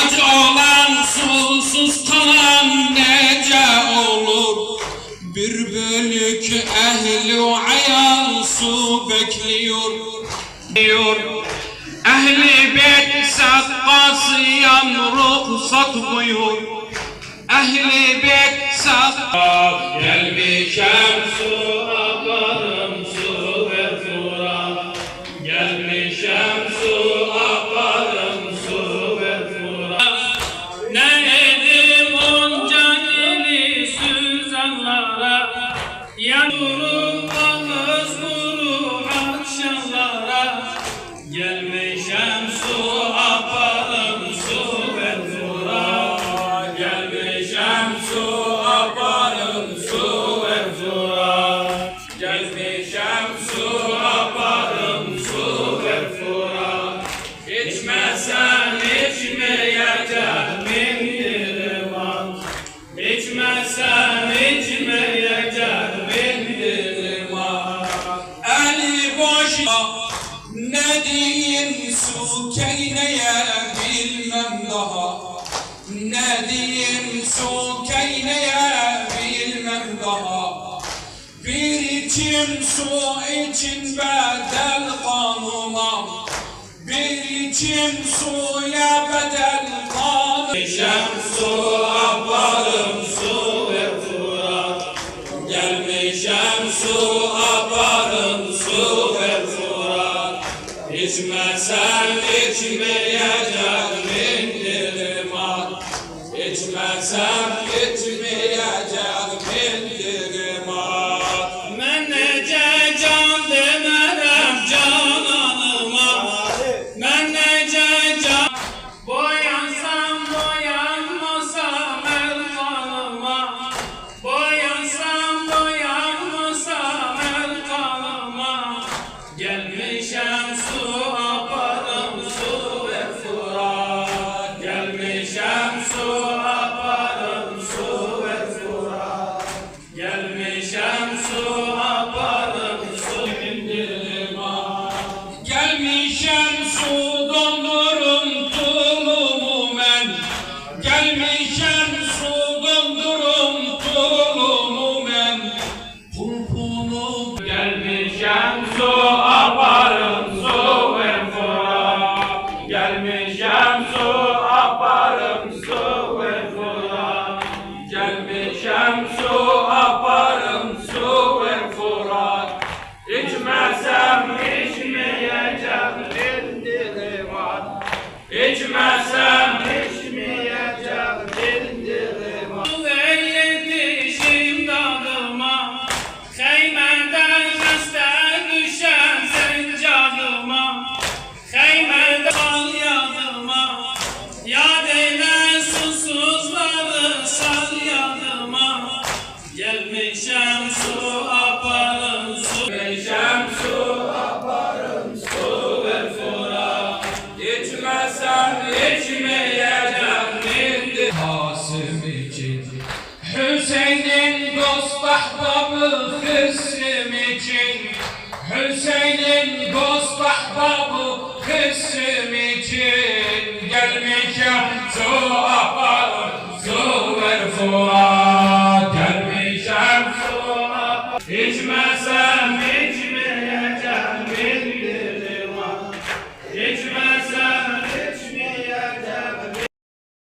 ac olan susuz kalan nece olur? Bir bölük ehli ayal su bekliyor. Ehli beyt sakkasıyan ruhsat buyur. Ehli beyt sakkasıyan gelmişem su aparım su ver fura. Gelmişem su aparım su ver fura. Ne edim onca dili süzanlara, yanırım ağız vuru akşamlara. Gelmişem su aparım su ver fura. Gelmişem su aparım su ver fura. Gelmişem su aparım su ver fura. İçmesen içmeyeceğim indirim. İçmesen içmeyeceğim indirim. Eli boşa ne diyeyim su keyneye bilmem daha. Ne diyeyim su keyneye bilmem daha. Bir içim su için bedel kanuma. Bir içim suya bedel kanuma. Gelmişem su aparım su ver fura. Gelmişem su aparım su ver fura. İçmesen içmeyeceğim indirim. İçmesem içmeyeceğim indirim. Ben nece can demerem cananıma. Ben nece can boyansam boyanmasam el kanıma. Boyansam boyanmasam el kanıma. Gelmişem su aparım su ver fura. Gelmişem su aparım su ver fura. Gelmişem su aparım su indirim. Gelmişem su dondurum tulumu men. Gelmişem su dondurum tulumu men. Pulpunu gelmişem su aparım su ver fura. Gelmişem su aparım su ver fura. Gelmişem su aparım su ver fura. İçmesem içmeyeceğim indirim. İçmesem içmeyeceğim indirim. Su eyledi dadıma, heymenden hasta düşen sencadıma. Heymenden sal yadıma, yad eyle susuzları sal yadıma. Gelmişem su aparım su. Gelmişem su aparım su ver fura. İçmesem içmeyeceğim indi. Kasım için, Hüseyin'in dost ahbabı kısım için. Hüseyin'in dost ahbabı kısım için. Gelmişem su aparım su ver fura.